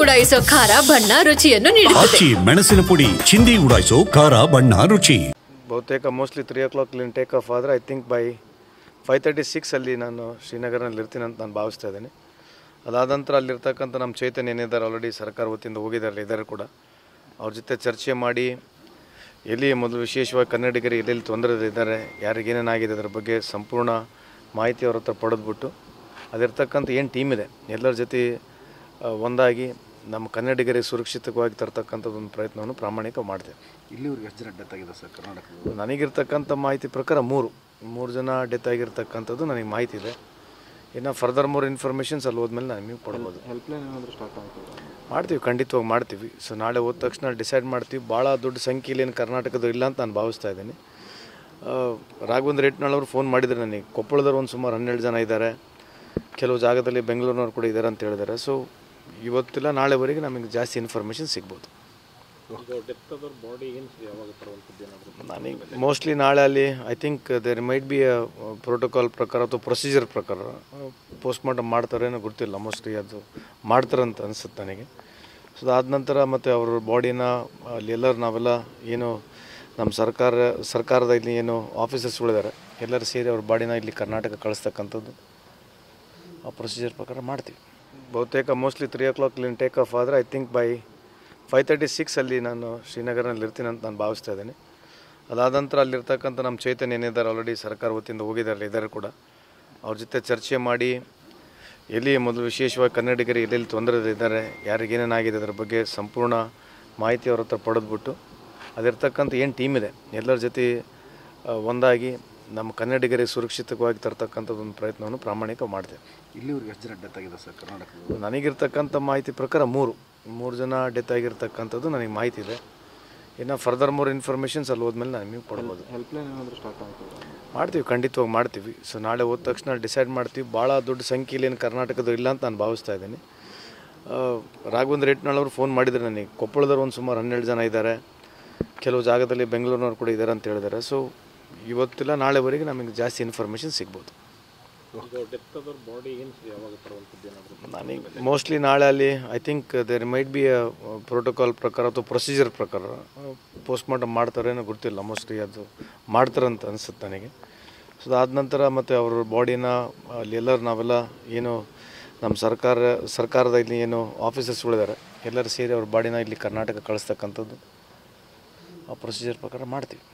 ಉಡಾಯಿಸೋ ಖಾರ ಬಣ್ಣ ರುಚಿಯನ್ನು ನೀಡುತ್ತದೆ. ಮೆಣಸಿನ ಪುಡಿ ಚಿಂದಿ ಉಡಾಯಿಸೋ ಖಾರ ಬಣ್ಣ ರುಚಿ. ಬಹುತೇಕ ಮೋಸ್ಟ್ಲಿ 3 o'clock ಟೇಕ್ ಆಫ್ ಆದರೆ ಐ ಥಿಂಕ್ ಬೈ 5:36 ಅಲ್ಲಿ ನಾನು ಶ್ರೀನಗರನಲ್ಲಿ ಇರ್ತೀನಿ ಅಂತ ನಾನು ಭಾವಿಸ್ತಾ ಇದ್ದೀನಿ. ಅದಾದ ನಂತರ ಅಲ್ಲಿರ್ತಕ್ಕಂಥ ನಮ್ಮ ಚೈತನ್ಯ ಏನಿದ್ದಾರೆ ಆಲ್ರೆಡಿ ಸರ್ಕಾರ ವತಿಯಿಂದ ಹೋಗಿದ್ದಾರೆ ಕೂಡ ಅವ್ರ ಜೊತೆ ಚರ್ಚೆ ಮಾಡಿ ಎಲ್ಲಿ ಮೊದಲು ವಿಶೇಷವಾಗಿ ಕನ್ನಡಿಗರಿಗೆ ಎಲ್ಲೆಲ್ಲಿ ತೊಂದರೆ ಇದ್ದಾರೆ, ಯಾರಿಗೇನೇನಾಗಿದೆ ಅದರ ಬಗ್ಗೆ ಸಂಪೂರ್ಣ ಮಾಹಿತಿ ಅವ್ರ ಹತ್ರ ಪಡೆದ್ಬಿಟ್ಟು ಅದಿರ್ತಕ್ಕಂಥ ಏನು ಟೀಮ್ ಇದೆ ಎಲ್ಲರ ಜೊತೆ ಒಂದಾಗಿ ನಮ್ಮ ಕನ್ನಡಿಗರಿಗೆ ಸುರಕ್ಷಿತವಾಗಿ ತರ್ತಕ್ಕಂಥದ್ದು ಒಂದು ಪ್ರಯತ್ನವನ್ನು ಪ್ರಾಮಾಣಿಕ ಮಾಡ್ತೇವೆ. ಇಲ್ಲಿವರೆಗೆ ಎಷ್ಟು ಜನ ಡೆತ್ ಆಗಿದೆ ಸರ್ ಕರ್ನಾಟಕದಲ್ಲಿ? ನನಗಿರ್ತಕ್ಕಂಥ ಮಾಹಿತಿ ಪ್ರಕಾರ ಮೂರು ಜನ ಡೆತ್ ಆಗಿರ್ತಕ್ಕಂಥದ್ದು ನನಗೆ ಮಾಹಿತಿ ಇದೆ. ಇನ್ನು ಫರ್ದರ್ ಮೋರ್ ಇನ್ಫಾರ್ಮೇಷನ್ಸ್ ಅಲ್ಲಿ ಹೋದ್ಮೇಲೆ ನಾನು ನಿಮಗೆ ಕೊಡ್ಬೋದು. ಹೆಲ್ಪ್ಲೈನ್ ಏನಾದರೂ ಸ್ಟಾರ್ಟ್ ಆಗ್ತದೆ? ಮಾಡ್ತೀವಿ, ಖಂಡಿತವಾಗಿ ಮಾಡ್ತೀವಿ. ಸೊ ನಾಳೆ ಹೋದ ತಕ್ಷಣ ಡಿಸೈಡ್ ಮಾಡ್ತೀವಿ. ಭಾಳ ದೊಡ್ಡ ಸಂಖ್ಯೆಯಲ್ಲಿ ಏನು ಕರ್ನಾಟಕದ ಇಲ್ಲ ಅಂತ ನಾನು ಭಾವಿಸ್ತಾ ಇದ್ದೀನಿ. ರಾಘವೇಂದ್ರ ರೇಟ್ನಾಳ್ ಅವರು ಫೋನ್ ಮಾಡಿದ್ದಾರೆ ನನಗೆ. ಕೊಪ್ಪಳದವ್ರು ಒಂದು ಸುಮಾರು 12 ಜನ ಇದ್ದಾರೆ, ಕೆಲವು ಜಾಗದಲ್ಲಿ ಬೆಂಗಳೂರಿನವ್ರು ಕೂಡ ಇದ್ದಾರೆ ಅಂತ ಹೇಳಿದ್ದಾರೆ. ಸೊ ಇವತ್ತಿಲ್ಲ ನಾಳೆವರೆಗೆ ನಮಗೆ ಜಾಸ್ತಿ ಇನ್ಫಾರ್ಮೇಷನ್ ಸಿಗ್ಬೋದು. ನನಗೆ ಮೋಸ್ಟ್ಲಿ ನಾಳೆ ಅಲ್ಲಿ I think there might be a protocol ಪ್ರಕಾರ ಅಥವಾ ಪ್ರೊಸೀಜರ್ ಪ್ರಕಾರ ಪೋಸ್ಟ್ಮಾರ್ಟಮ್ ಮಾಡ್ತಾರೇನೋ ಗೊತ್ತಿಲ್ಲ. ಮೋಸ್ಟ್ಲಿ ಅದು ಮಾಡ್ತಾರಂತ ಅನಿಸುತ್ತೆ ನನಗೆ. ಸೊ ಅದಾದ ನಂತರ ಮತ್ತು ಅವ್ರ ಬಾಡಿನ ಅಲ್ಲಿ ಎಲ್ಲರೂ ನಾವೆಲ್ಲ ಏನು ನಮ್ಮ ಸರ್ಕಾರದ ಇಲ್ಲಿ ಏನು ಆಫೀಸರ್ಸ್ಗಳಿದ್ದಾರೆ ಎಲ್ಲರೂ ಸೇರಿ ಅವ್ರ ಬಾಡಿನ ಇಲ್ಲಿ ಕರ್ನಾಟಕ ಕಳಿಸ್ತಕ್ಕಂಥದ್ದು ಆ ಪ್ರೊಸೀಜರ್ ಪ್ರಕಾರ ಮಾಡ್ತೀವಿ. ಬಹುತೇಕ ಮೋಸ್ಟ್ಲಿ 3 o'clock ಟೇಕ್ ಆಫ್ ಆದರೆ ಐ ಥಿಂಕ್ ಬೈ 5:36 ಅಲ್ಲಿ ನಾನು ಶ್ರೀನಗರನಲ್ಲಿ ಇರ್ತೀನಿ ಅಂತ ನಾನು ಭಾವಿಸ್ತಾ ಇದ್ದೀನಿ. ಅದಾದ ನಂತರ ಅಲ್ಲಿರ್ತಕ್ಕಂಥ ನಮ್ಮ ಚೈತನ್ಯ ಏನಿದ್ದಾರೆ ಆಲ್ರೆಡಿ ಸರ್ಕಾರ ವತಿಯಿಂದ ಹೋಗಿದ್ದಾರೆ ಕೂಡ ಅವ್ರ ಜೊತೆ ಚರ್ಚೆ ಮಾಡಿ ಎಲ್ಲಿ ಮೊದಲು ವಿಶೇಷವಾಗಿ ಕನ್ನಡಿಗರಿಗೆ ಎಲ್ಲೆಲ್ಲಿ ತೊಂದರೆ ಇದ್ದಾರೆ, ಯಾರಿಗೇನೇನಾಗಿದೆ ಅದರ ಬಗ್ಗೆ ಸಂಪೂರ್ಣ ಮಾಹಿತಿ ಅವ್ರ ಹತ್ರ ಪಡೆದ್ಬಿಟ್ಟು ಅದಿರ್ತಕ್ಕಂಥ ಏನು ಟೀಮ್ ಇದೆ ಎಲ್ಲರ ಜೊತೆ ಒಂದಾಗಿ ನಮ್ಮ ಕನ್ನಡಿಗರಿಗೆ ಸುರಕ್ಷಿತವಾಗಿ ತರ್ತಕ್ಕಂಥದ್ದು ಒಂದು ಪ್ರಯತ್ನವನ್ನು ಪ್ರಾಮಾಣಿಕ ಮಾಡ್ತೇವೆ. ಇಲ್ಲಿವರೆಗೆ ಎಷ್ಟು ಜನ ಡೆತ್ ಆಗಿದೆ ಸರ್ ಕರ್ನಾಟಕದಲ್ಲಿ? ನನಗಿರ್ತಕ್ಕಂಥ ಮಾಹಿತಿ ಪ್ರಕಾರ ಮೂರು ಜನ ಡೆತ್ ಆಗಿರ್ತಕ್ಕಂಥದ್ದು ನನಗೆ ಮಾಹಿತಿ ಇದೆ. ಇನ್ನು ಫರ್ದರ್ ಮೋರ್ ಇನ್ಫಾರ್ಮೇಷನ್ಸ್ ಅಲ್ಲಿ ಹೋದ್ಮೇಲೆ ನಾನು ನಿಮಗೆ ಕೊಡ್ಬೋದು. ಹೆಲ್ಪ್ಲೈನ್ ಏನಾದರೂ ಸ್ಟಾರ್ಟ್ ಆಗ್ತದೆ? ಮಾಡ್ತೀವಿ, ಖಂಡಿತವಾಗಿ ಮಾಡ್ತೀವಿ. ಸೊ ನಾಳೆ ಹೋದ ತಕ್ಷಣ ಡಿಸೈಡ್ ಮಾಡ್ತೀವಿ. ಭಾಳ ದೊಡ್ಡ ಸಂಖ್ಯೆಯಲ್ಲಿ ಏನು ಕರ್ನಾಟಕದ ಇಲ್ಲ ಅಂತ ನಾನು ಭಾವಿಸ್ತಾ ಇದ್ದೀನಿ. ರಾಘವೇಂದ್ರ ರೇಟ್ನಾಳ್ ಅವರು ಫೋನ್ ಮಾಡಿದ್ದಾರೆ ನನಗೆ. ಕೊಪ್ಪಳದವ್ರು ಒಂದು ಸುಮಾರು 12 ಜನ ಇದ್ದಾರೆ, ಕೆಲವು ಜಾಗದಲ್ಲಿ ಬೆಂಗಳೂರಿನವ್ರು ಕೂಡ ಇದ್ದಾರೆ ಅಂತ ಹೇಳಿದ್ದಾರೆ. ಸೊ ಇವತ್ತಿಲ್ಲ ನಾಳೆವರೆಗೆ ನಮಗೆ ಜಾಸ್ತಿ ಇನ್ಫಾರ್ಮೇಷನ್ ಸಿಗ್ಬೋದು. ನನಗೆ ಮೋಸ್ಟ್ಲಿ ನಾಳೆ ಅಲ್ಲಿ I think there might be a protocol ಪ್ರಕಾರ ಅಥವಾ ಪ್ರೊಸೀಜರ್ ಪ್ರಕಾರ ಪೋಸ್ಟ್ಮಾರ್ಟಮ್ ಮಾಡ್ತಾರೇನೋ ಗೊತ್ತಿಲ್ಲ. ಮೋಸ್ಟ್ಲಿ ಅದು ಮಾಡ್ತಾರಂತ ಅನಿಸುತ್ತೆ ನನಗೆ. ಸೊ ಅದಾದ ನಂತರ ಮತ್ತು ಅವ್ರ ಬಾಡಿನ ಅಲ್ಲಿ ಎಲ್ಲರೂ ನಾವೆಲ್ಲ ಏನು ನಮ್ಮ ಸರ್ಕಾರದ ಇಲ್ಲಿ ಏನು ಆಫೀಸರ್ಸ್ಗಳಿದ್ದಾರೆ ಎಲ್ಲರೂ ಸೇರಿ ಅವ್ರ ಬಾಡಿನ ಇಲ್ಲಿ ಕರ್ನಾಟಕ ಕಳಿಸ್ತಕ್ಕಂಥದ್ದು ಆ ಪ್ರೊಸೀಜರ್ ಪ್ರಕಾರ ಮಾಡ್ತೀವಿ.